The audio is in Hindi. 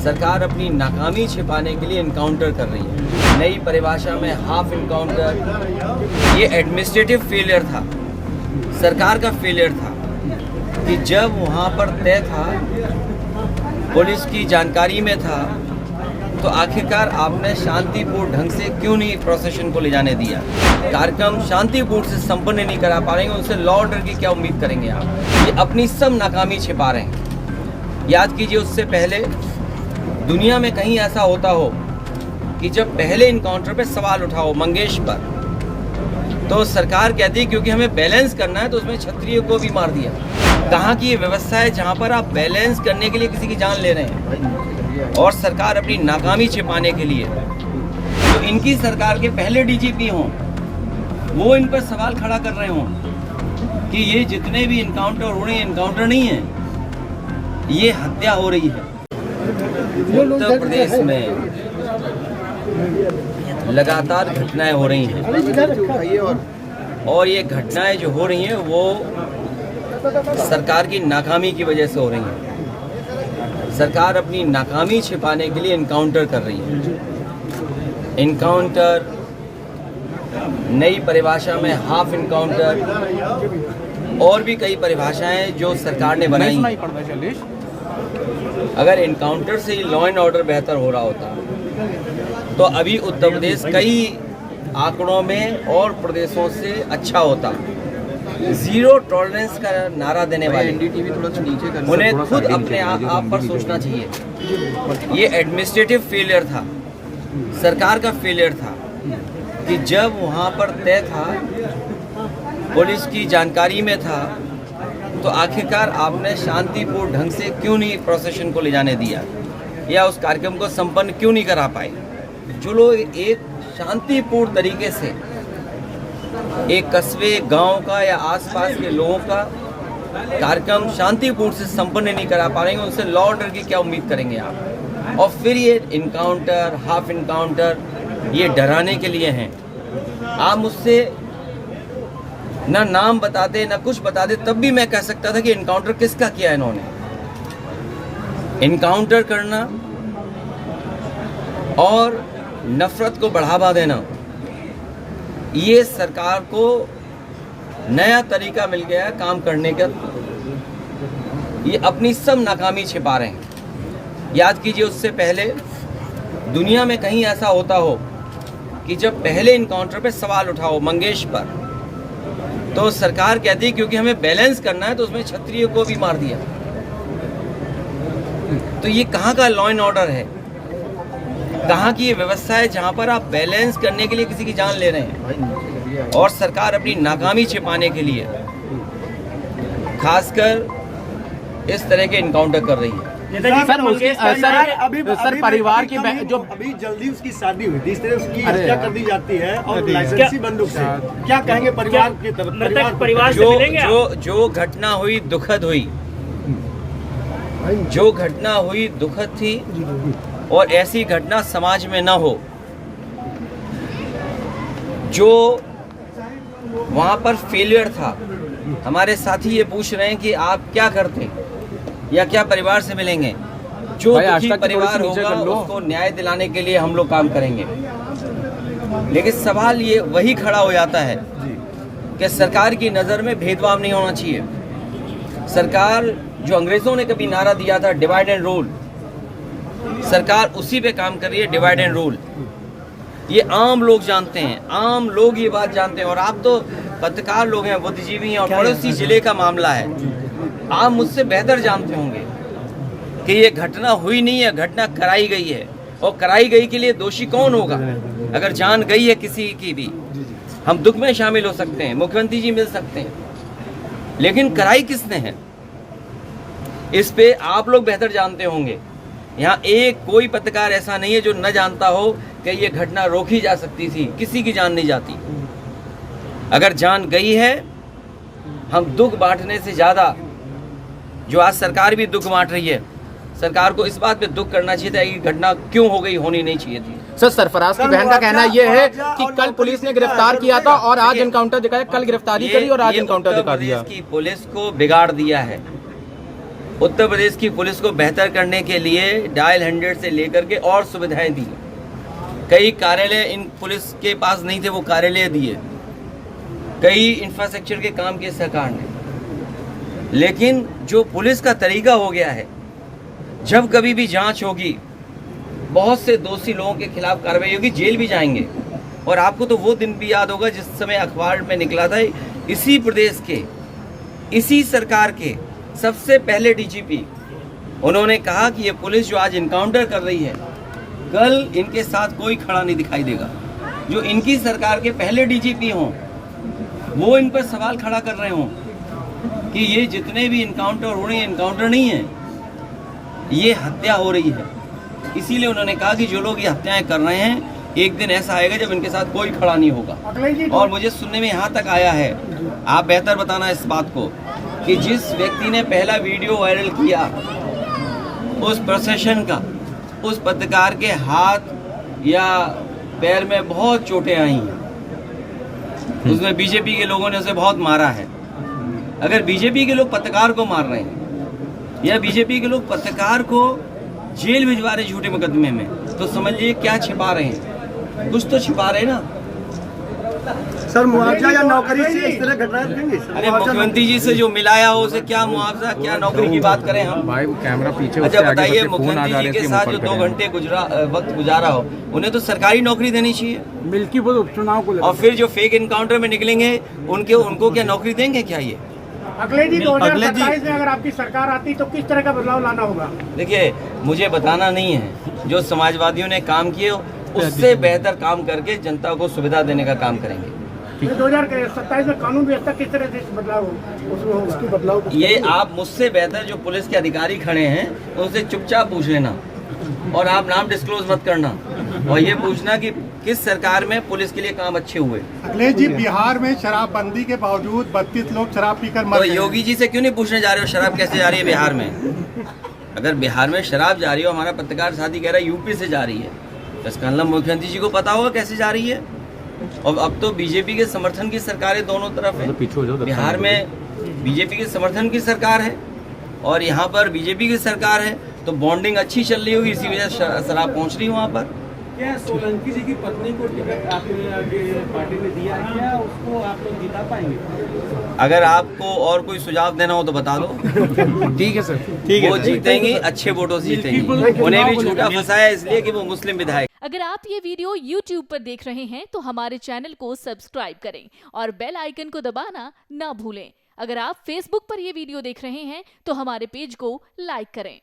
सरकार अपनी नाकामी छिपाने के लिए इनकाउंटर कर रही है। नई परिभाषा में हाफ इनकाउंटर, ये एडमिनिस्ट्रेटिव फेलियर था, सरकार का फेलियर था कि जब वहाँ पर तय था, पुलिस की जानकारी में था, तो आखिरकार आपने शांतिपूर्ण ढंग से क्यों नहीं प्रोसेशन को ले जाने दिया। कार्यक्रम शांतिपूर्ण से संपन्न नहीं करा पा रहे हैं, उनसे लॉ ऑर्डर की क्या उम्मीद करेंगे आप। ये अपनी सब नाकामी छिपा रहे हैं। याद कीजिए, उससे पहले दुनिया में कहीं ऐसा होता हो कि जब पहले इनकाउंटर पे सवाल उठाओ मंगेश पर, तो सरकार कहती है क्योंकि हमें बैलेंस करना है तो उसमें क्षत्रिय को भी मार दिया। कहाँ की ये व्यवस्था है जहाँ पर आप बैलेंस करने के लिए किसी की जान ले रहे हैं और सरकार अपनी नाकामी छिपाने के लिए, तो इनकी सरकार के पहले डीजीपी हों वो इन पर सवाल खड़ा कर रहे हों कि ये जितने भी इनकाउंटर हो रहे हैं इनकाउंटर नहीं है, ये हत्या हो रही है। उत्तर प्रदेश में लगातार घटनाएं हो रही हैं और ये घटनाएं जो हो रही हैं वो सरकार की नाकामी की वजह से हो रही हैं। सरकार अपनी नाकामी छिपाने के लिए इनकाउंटर कर रही है। इनकाउंटर, नई परिभाषा में हाफ इनकाउंटर और भी कई परिभाषाएं जो सरकार ने बनाई हैं। अगर इनकाउंटर से ही लॉ एंड ऑर्डर बेहतर हो रहा होता तो अभी उत्तर प्रदेश कई आंकड़ों में और प्रदेशों से अच्छा होता। जीरो टॉलरेंस का नारा देने वाले उन्हें खुद अपने आप पर सोचना चाहिए। ये एडमिनिस्ट्रेटिव फेलियर था, सरकार का फेलियर था कि जब वहाँ पर तय था, पुलिस की जानकारी में था, तो आखिरकार आपने शांतिपूर्ण ढंग से क्यों नहीं प्रोसेशन को ले जाने दिया या उस कार्यक्रम को संपन्न क्यों नहीं करा पाए। जो लोग एक शांतिपूर्ण तरीके से एक कस्बे, गांव का या आसपास के लोगों का कार्यक्रम शांतिपूर्ण से संपन्न नहीं करा पा रहे हैं, उनसे लॉ ऑर्डर की क्या उम्मीद करेंगे आप। और फिर ये इनकाउंटर, हाफ इनकाउंटर, ये डराने के लिए हैं। आप मुझसे ना नाम बताते ना कुछ बताते, तब भी मैं कह सकता था कि इनकाउंटर किसका किया इन्होंने। इनकाउंटर करना और नफरत को बढ़ावा देना, ये सरकार को नया तरीका मिल गया है काम करने का। ये अपनी सब नाकामी छिपा रहे हैं। याद कीजिए, उससे पहले दुनिया में कहीं ऐसा होता हो कि जब पहले इनकाउंटर पे सवाल उठाओ मंगेश पर, तो सरकार कहती है क्योंकि हमें बैलेंस करना है तो उसमें क्षत्रिय को भी मार दिया। तो ये कहाँ का लॉ एंड ऑर्डर है, कहाँ की ये व्यवस्था है जहाँ पर आप बैलेंस करने के लिए किसी की जान ले रहे हैं और सरकार अपनी नाकामी छिपाने के लिए खासकर इस तरह के इनकाउंटर कर रही है। सर परिवार की जो अभी जल्दी उसकी शादी हुई थी, इस तरह उसकी हत्या कर दी जाती है और लाइसेंसी बंदूक से, क्या कहेंगे परिवार की तरफ? परिवार से मिलेंगे? जो घटना हुई दुखद हुई, जो घटना हुई दुखद थी और ऐसी घटना समाज में न हो। जो वहाँ पर फेलियर था, हमारे साथी ये पूछ रहे हैं कि आप क्या करते या क्या परिवार से मिलेंगे। जो दुखी परिवार होगा उसको न्याय दिलाने के लिए हम लोग काम करेंगे। लेकिन सवाल ये वही खड़ा हो जाता है कि सरकार की नज़र में भेदभाव नहीं होना चाहिए। सरकार जो अंग्रेज़ों ने कभी नारा दिया था डिवाइड एंड रूल, सरकार उसी पे काम कर रही है, डिवाइड एंड रूल। ये आम लोग जानते हैं, आम लोग ये बात जानते हैं। और आप तो पत्रकार लोग हैं, बुद्धिजीवी हैं और पड़ोसी जिले का मामला है, आप मुझसे बेहतर जानते होंगे कि ये घटना हुई नहीं है, घटना कराई गई है। और कराई गई के लिए दोषी कौन होगा? अगर जान गई है किसी की भी, हम दुख में शामिल हो सकते हैं, मुख्यमंत्री जी मिल सकते हैं, लेकिन कराई किसने है इस पे आप लोग बेहतर जानते होंगे। यहाँ एक कोई पत्रकार ऐसा नहीं है जो न जानता हो कि ये घटना रोकी जा सकती थी। किसी की जान नहीं जाती। अगर जान गई है, हम दुख बांटने से ज़्यादा, जो आज सरकार भी दुख बांट रही है, सरकार को इस बात पे दुख करना चाहिए था कि घटना क्यों हो गई, होनी नहीं चाहिए थी। सर सरफराज की बहन का कहना यह है कि कल पुलिस ने गिरफ्तार किया था और आज इनकाउंटर दिखाया। कल गिरफ्तारी करी और आज इनकाउंटर दिखा दिया। की पुलिस को बिगाड़ दिया है। उत्तर प्रदेश की पुलिस को बेहतर करने के लिए डायल 100 से लेकर के और सुविधाएं दी। कई कार्यालय इन पुलिस के पास नहीं थे, वो कार्यालय दिए। कई इंफ्रास्ट्रक्चर के काम किए सरकार ने। लेकिन जो पुलिस का तरीका हो गया है, जब कभी भी जांच होगी, बहुत से दोषी लोगों के खिलाफ कार्रवाई होगी, जेल भी जाएंगे। और आपको तो वो दिन भी याद होगा जिस समय अखबार में निकला था, इसी प्रदेश के, इसी सरकार के सबसे पहले डीजीपी, उन्होंने कहा कि ये पुलिस जो आज इनकाउंटर कर रही है, कल इनके साथ कोई खड़ा नहीं दिखाई देगा। जो इनकी सरकार के पहले डीजीपी हों, वो इन पर सवाल खड़ा कर रहे हों कि ये जितने भी इनकाउंटर हो रहे हैं, इनकाउंटर नहीं है, ये हत्या हो रही है। इसीलिए उन्होंने कहा कि जो लोग ये हत्याएं कर रहे हैं, एक दिन ऐसा आएगा जब इनके साथ कोई खड़ा नहीं होगा। और मुझे सुनने में यहाँ तक आया है, आप बेहतर बताना इस बात को, कि जिस व्यक्ति ने पहला वीडियो वायरल किया उस प्रोसेशन का, उस पत्रकार के हाथ या पैर में बहुत चोटें आई हैं। उसमें बीजेपी के लोगों ने उसे बहुत मारा है। अगर बीजेपी के लोग पत्रकार को मार रहे हैं या बीजेपी के लोग पत्रकार को जेल भिजवा रहे झूठे मुकदमे में, तो समझिए क्या छिपा रहे हैं, कुछ तो छिपा रहे हैं ना। सर, मुआवजा या नौकरी से इस तरह घटनाएं देंगे? अरे मुख्यमंत्री जी से जो मिलाया हो उसे क्या मुआवजा, क्या नौकरी की बात करें हम? भाई कैमरा पीछे। अच्छा बताइए, मुख्यमंत्री जी के साथ जो 2 घंटे वक्त गुजारा हो, उन्हें तो सरकारी नौकरी देनी चाहिए। मिल्की वो उपचुनाव को और फिर जो फेक इनकाउंटर में निकलेंगे उनको क्या नौकरी देंगे क्या ये? अगले जी 2027 में अगर आपकी सरकार आती तो किस तरह का बदलाव लाना होगा? देखिए, मुझे बताना नहीं है, जो समाजवादियों ने काम किए उससे बेहतर काम करके जनता को सुविधा देने का काम करेंगे। 2027 में कानून व्यवस्था किस तरह से बदलाव होगा? ये आप मुझसे बेहतर जो पुलिस के अधिकारी खड़े हैं उनसे चुपचाप पूछ लेना, और आप नाम डिस्क्लोज मत करना, और ये पूछना कि किस सरकार में पुलिस के लिए काम अच्छे हुए। अखिलेश जी, बिहार में शराबबंदी के बावजूद 32 लोग शराब पीकर मर गए। तो योगी जी से क्यों नहीं पूछने जा रहे हो शराब कैसे जा रही है बिहार में? अगर बिहार में शराब जा रही हो, हमारा पत्रकार साथी कह रहा है यूपी से जा रही है, तो इसका मतलब मुख्यमंत्री जी को पता होगा कैसे जा रही है। और अब तो बीजेपी के समर्थन की सरकारें दोनों तरफ है। बिहार में बीजेपी के समर्थन की सरकार है और यहाँ पर बीजेपी की सरकार है, तो बॉन्डिंग अच्छी चल रही होगी, इसी वजह से शराब पहुँच रही है वहाँ पर। क्या सोलंकी जी की पत्नी को टिकट आपने पार्टी ने दिया है, क्या उसको आप लोग जिता पाएंगे? अगर आपको और कोई सुझाव देना हो तो बता दो। ठीक है सर, वो जीतेंगी, अच्छे वोटों से जीतेंगी। उन्हें भी झूठा फंसाया इसलिए कि वो मुस्लिम विधायक। अगर आप ये वीडियो YouTube पर देख रहे हैं तो हमारे चैनल को सब्सक्राइब करें और बेल आइकन को दबाना ना भूलें। अगर आप Facebook पर ये वीडियो देख रहे हैं तो हमारे पेज को लाइक करें।